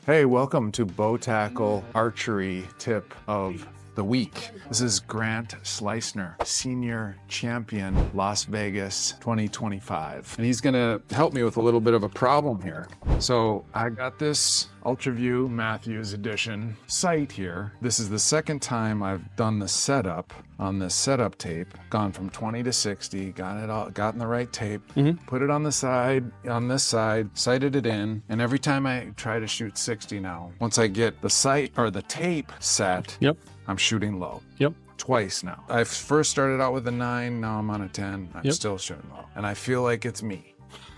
Hey, welcome to Bowtackle Archery Tip of the Week. This is Grant Schleusner, Senior Champion, Las Vegas 2025. And he's gonna help me with a little bit of a problem here. So I got this UltraView Matthews Edition sight here. This is the second time I've done the setup on this setup tape, gone from 20 to 60, gotten the right tape, put it on the side, on this side, sighted it in, and every time I try to shoot 60 now, once I get the sight or the tape set, I'm shooting low. Twice now. I first started out with a 9, now I'm on a 10. I'm still shooting low. And I feel like it's me.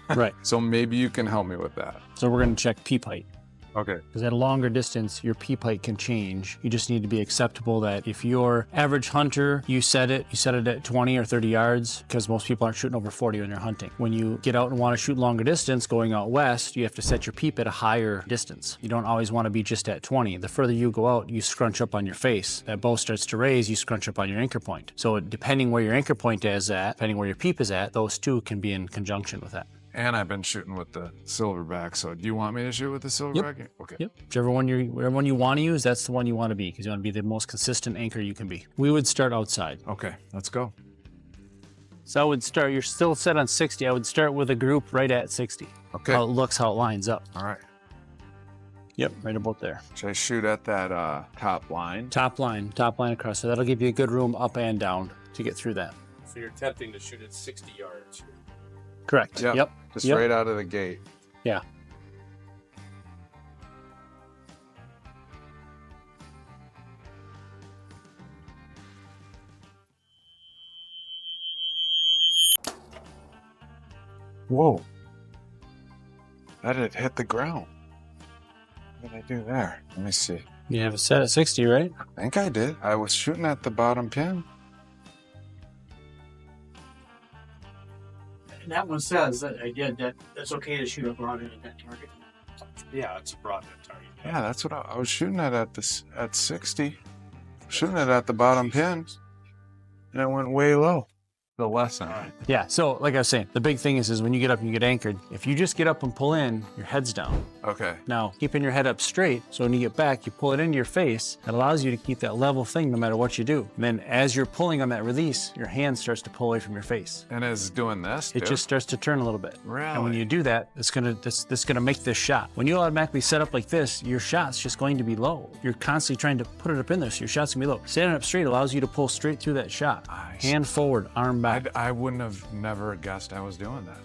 Right. So maybe you can help me with that. So we're going to check peep height. Okay. Because at a longer distance, your peep height can change. You just need to be acceptable that if you're average hunter, you set it at 20 or 30 yards, because most people aren't shooting over 40 when they're hunting. When you get out and want to shoot longer distance going out west, you have to set your peep at a higher distance. You don't always want to be just at 20. The further you go out, you scrunch up on your face. That bow starts to raise, you scrunch up on your anchor point. So depending where your anchor point is at, depending where your peep is at, those two can be in conjunction with that. And I've been shooting with the silverback, so do you want me to shoot with the silverback? Okay. Yep. Whichever one you want to use, that's the one you want to be, because you want to be the most consistent anchor you can be. We would start outside. Okay, let's go. So I would start, you're still set on 60. I would start with a group right at 60. Okay. How it looks, how it lines up. All right. Yep, right about there. Should I shoot at that top line? Top line across. So that'll give you a good room up and down to get through that. So you're attempting to shoot at 60 yards. Correct. Yep. Just right out of the gate. Yeah. Whoa. That had hit the ground. What did I do there? Let me see. You have it set at 60, right? I think I did. I was shooting at the bottom pin. And that one says that I did that. That's okay to shoot a broadhead at that target. Yeah, it's a broadhead target. Yeah, that's what I was shooting at 60. Shooting it at the bottom pin. And it went way low. The lesson. Yeah, so like I was saying, the big thing is when you get up and you get anchored, if you just get up and pull in, your head's down. Okay. Now, keeping your head up straight, so when you get back, you pull it into your face. That allows you to keep that level thing no matter what you do. And then as you're pulling on that release, your hand starts to pull away from your face. And it's doing this, It just starts to turn a little bit. Really? And when you do that, it's gonna make this shot. When you automatically set up like this, your shot's just going to be low. You're constantly trying to put it up in there, so your shot's gonna be low. Standing up straight allows you to pull straight through that shot. Hand forward, arm back. I wouldn't have never guessed I was doing that.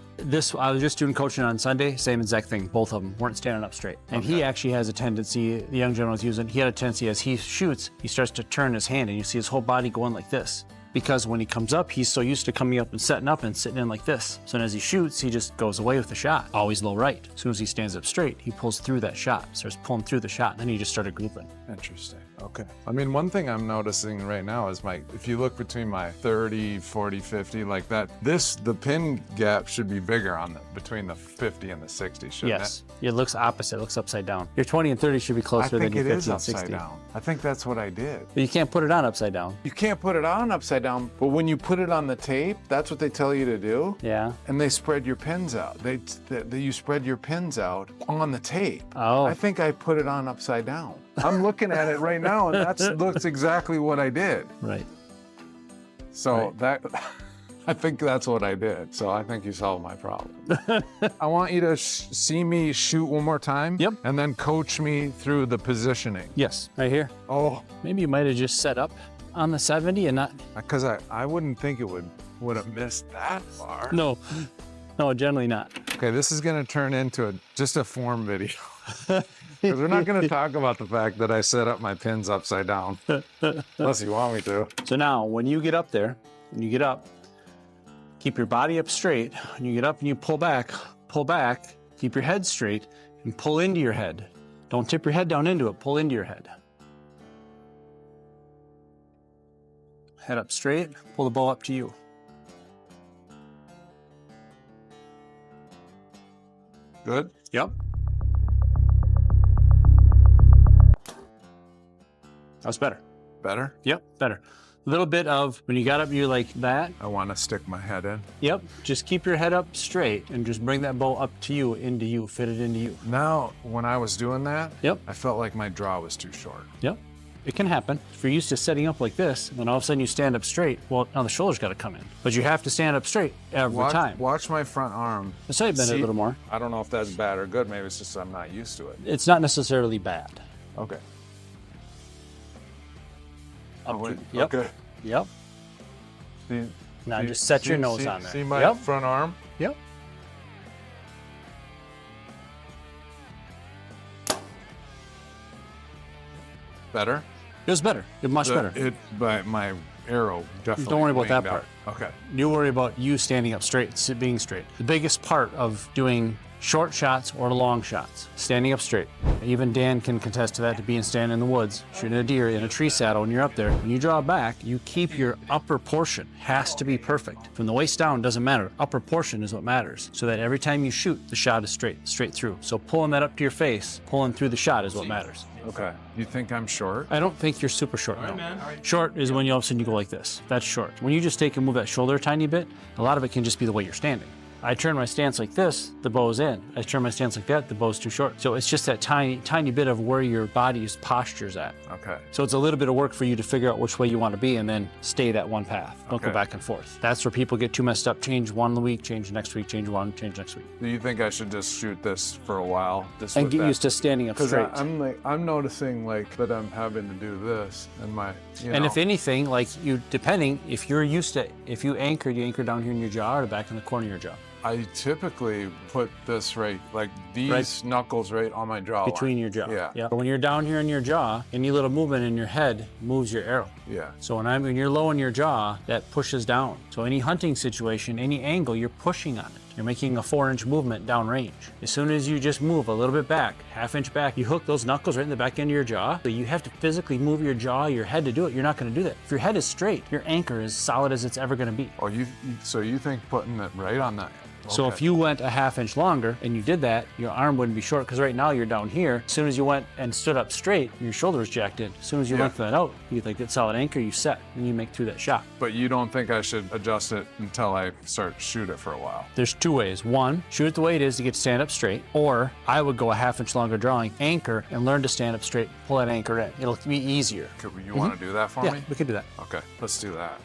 I was just doing coaching on Sunday, same exact thing. Both of them weren't standing up straight. And he actually has a tendency, the young gentleman was using, he had a tendency as he shoots, he starts to turn his hand and you see his whole body going like this. Because when he comes up, he's so used to coming up and setting up and sitting in like this. So as he shoots, he just goes away with the shot, always low right. As soon as he stands up straight, he pulls through that shot, starts pulling through the shot, and then he just started grouping. Interesting. Okay. I mean, one thing I'm noticing right now is if you look between my 30, 40, 50, like that, the pin gap should be bigger between the 50 and the 60, shouldn't it? It looks opposite, it looks upside down. Your 20 and 30 should be closer than your 50 and 60. I think it is upside down. I think that's what I did. But you can't put it on upside down. You can't put it on upside down, but when you put it on the tape, that's what they tell you to do. Yeah. And they spread your pins out. You spread your pins out on the tape. Oh. I think I put it on upside down. I'm looking at it right now, and that looks exactly what I did. Right. So I think that's what I did. So I think you solved my problem. I want you to see me shoot one more time. Yep. And then coach me through the positioning. Yes, right here. Oh. Maybe you might have just set up on the 70 and not. Because I wouldn't think it would have missed that far. No, generally not. Okay, this is gonna turn into just a form video. Because we're not gonna talk about the fact that I set up my pins upside down. Unless you want me to. So now, when you get up there, keep your body up straight. When you get up and you pull back, keep your head straight and pull into your head. Don't tip your head down into it, pull into your head. Head up straight, pull the bow up to you. Good? Yep. That's better. Better? Yep, better. A little bit of, when you got up, you're like that. I want to stick my head in. Yep. Just keep your head up straight and just bring that bow up to you, into you, fit it into you. Now, when I was doing that, Yep. I felt like my draw was too short. Yep. It can happen. If you're used to setting up like this, and then all of a sudden you stand up straight, well, now the shoulder's got to come in. But you have to stand up straight every time. Watch my front arm. Let's say bend it a little more. I don't know if that's bad or good. Maybe it's just I'm not used to it. It's not necessarily bad. Okay. Up wait. to- Yep. Okay. Yep. See, Now just set your nose on there. See my Yep. front arm? Yep. Better? It was better. It was much better. But my arrow definitely. Don't worry about that winged part. out. Okay. You worry about you standing up straight, being straight. The biggest part of doing short shots or long shots, standing up straight. Even Dan can contest to that, to being standing in the woods, shooting a deer in a tree saddle when you're up there. When you draw back, you keep your upper portion, has to be perfect. From the waist down, doesn't matter. Upper portion is what matters. So that every time you shoot, the shot is straight through. So pulling that up to your face, pulling through the shot is what matters. Okay. You think I'm short? I don't think you're super short, no. Short is when you all of a sudden you go like this. That's short. When you just take and move that shoulder a tiny bit, a lot of it can just be the way you're standing. I turn my stance like this, the bow's in. I turn my stance like that, the bow's too short. So it's just that tiny bit of where your body's posture's at. Okay. So it's a little bit of work for you to figure out which way you want to be and then stay that one path. Don't go Okay. back and forth. That's where people get too messed up. Change one week, change next week, change one, change next week. Do you think I should just shoot this for a while? Just And with get that? used to standing up Because straight. I'm noticing like that I'm having to do this and my, you And know. if anything, like you, depending, if you're used to, if you anchor down here in your jaw or back in the corner of your jaw. I typically put this right, like these knuckles right on my jaw. Between your jaw. Yeah. When you're down here in your jaw, any little movement in your head moves your arrow. Yeah. So when you're low in your jaw, that pushes down. So any hunting situation, any angle, you're pushing on it. You're making a 4-inch movement downrange. As soon as you just move a little bit back, half-inch back, you hook those knuckles right in the back end of your jaw. So you have to physically move your jaw, your head to do it. You're not going to do that. If your head is straight, your anchor is solid as it's ever going to be. Oh, so you think putting it right on that? So if you went a half-inch longer and you did that, your arm wouldn't be short because right now you're down here. As soon as you went and stood up straight, your shoulder was jacked in. As soon as you lengthen that out, you like that solid anchor, you set, and you make through that shot. But you don't think I should adjust it until I start shoot it for a while? There's two ways. One, shoot it the way it is to get to stand up straight, or I would go a half-inch longer drawing, anchor, and learn to stand up straight, pull that anchor in. It'll be easier. You want to do that for Yeah, me? we could do that. Okay, let's do that.